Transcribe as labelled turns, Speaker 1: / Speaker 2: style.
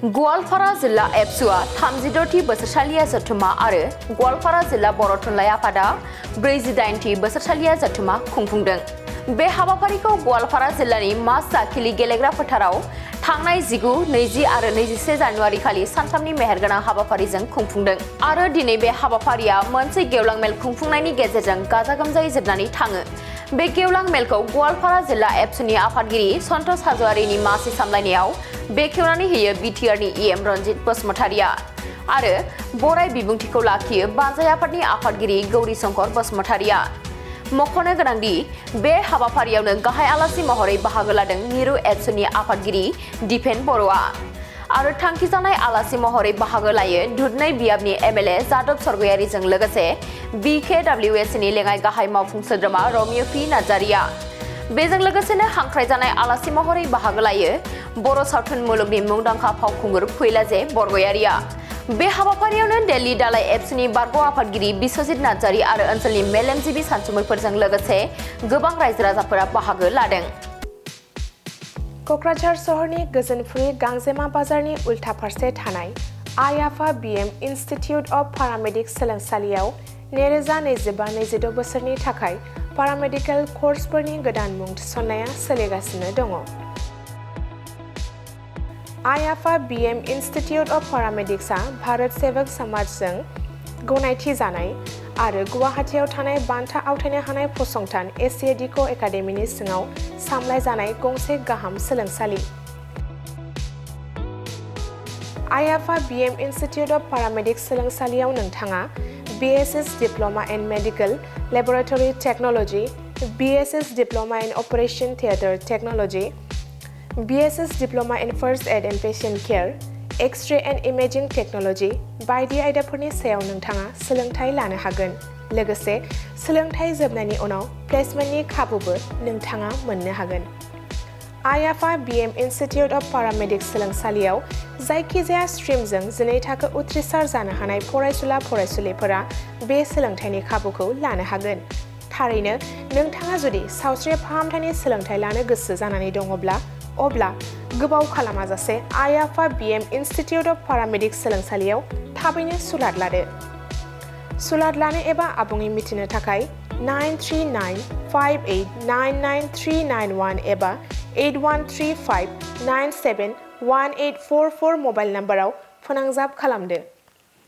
Speaker 1: गवालपारा जिल्ला एबसुआ 36थि बोसोरसालिया जथुमा आरो गवालपारा जिल्ला बर' थुनलाइ आफादा 48थि बोसोरसालिया जथुमा खुंफुंदों। बे हाबाफारिखौ गवालपारा जिल्लानि मास जाखिलि गेलेग्रा फोथाराव थांनाय 19, 20 आरो 21 जानुवारि खालि सानथामनि मेहेरगोनां हाबाफारिजों खुंफुंदों आरो दिनै बे हाबाफारिया मोनसे गेवलां मेल खुंफुंनायनि गेजेरजों गाजा गोमजायै जोबनानै थाङो। बे गेवलां मेलखौ गवालपारा जिल्ला एबसुनि आफादगिरि सन्तोष हाज'वारिनि मासि सामलायनायाव बेखेवनानै होयो बिटिआरनि इएम रनजित बसुमतारिया आरो बराय बिबुंथिखौ लाखियो बानजाय आफादनि आफादगिरि गौरी शंकर बसुमतारिया। मख'नो गोनांदि बे हाबाफारियावनो गाहाय आलासि महरै बाहागो लादों मिरु एबसुनि आफादगिरि दिपेन बर'आ आरो थांखिजानाय आलासि महरै बाहागो लायो दुधनै बियाबनि एमएलए जादब सरगयारिजों लोगोसे बिकेडब्लिउएसनि लेङाइ गाहाय मावफुं सोद्रोमा रमिय पि नार्जारिया। बेजों लोगोसेनो हांख्रायजानाय आलासि महरै बाहागो लायो बर' सावथुन मुलुगनि मुंदांखा फावखुंगुर फैलाजे बरगयारिया। बे हाबाफारियावनो दिल्ली दालाइ एबसुनि बारग' आफादगिरि बिस्वजित नार्जारि आरो ओनसोलनि मेलेमजिबि सानसुमैफोरजों लोगोसे गोबां रायजो राजाफोरा बाहागो लादों।
Speaker 2: क'क्राझार सहरनि गोजोनफुरि गांजेमा बाजारनि उल्था फारसे थानाय आइ-आफा बिएम इनस्टिट्युट अफ पारामेडिक्स सोलोंसालियाव 2025-26 बोसोरनि थाखाय पारामेडिकेल कर्सफोरनि गोदान मुं थिसननाया सोलिगासिनो दङ। आइ-आफा बिएम इनस्टिट्युट अफ पारामेडिक्सआ भारत सेवक समाजजों गनायथि जानाय आरो गुवाहाटीआव थानाय बान्था आवथायनो हानाय फसंथान एसियाडिक' एकाडेमिनि सिङाव सामलाय जानाय गंसे गाहाम सोलोंसालि। आइ-आफा बिएम इनस्टिट्युट अफ पारामेडिक्स सोलोंसालियाव नोंथाङा BSS diploma in medical laboratory technology, BSS diploma in operation theatre technology, BSS diploma in first aid and patient care, X-ray and imaging technology बायदि आयदाफोरनि सायाव नोंथाङा सोलोंथाय लानो हागोन। लोगोसे सोलोंथाय जोबनायनि उनाव प्लेसमेन्टनि खाबुबो नोंथाङा मोननो हागोन। आइ-आफा बिएम इनस्टिट्युट अफ पारामेडिक्स सोलोंसालियाव जायखिजाया स्ट्रिमजों 12 थाखो उथ्रिसार जानो हानाय फरायसुला फरायसुलिफोरा बे सोलोंथायनि खाबुखौ लानो हागोन। थारैनो नोंथाङा जुदि सावस्रि फाहामथायनि सोलोंथाय लानो गोसो जानानै दङब्ला अब्ला गोबाव खालामाजासे आइ-आफा बिएम इनस्टिट्युट अफ पारामेडिक्स सोलोंसालियाव थाबैनो सुलाद लादो। सुलाद लानो एबा आबुङै मिथिनो थाखाय 9395899391 एबा 8135971844 मबाइल नाम्बाराव फोनांजाब खालामदो।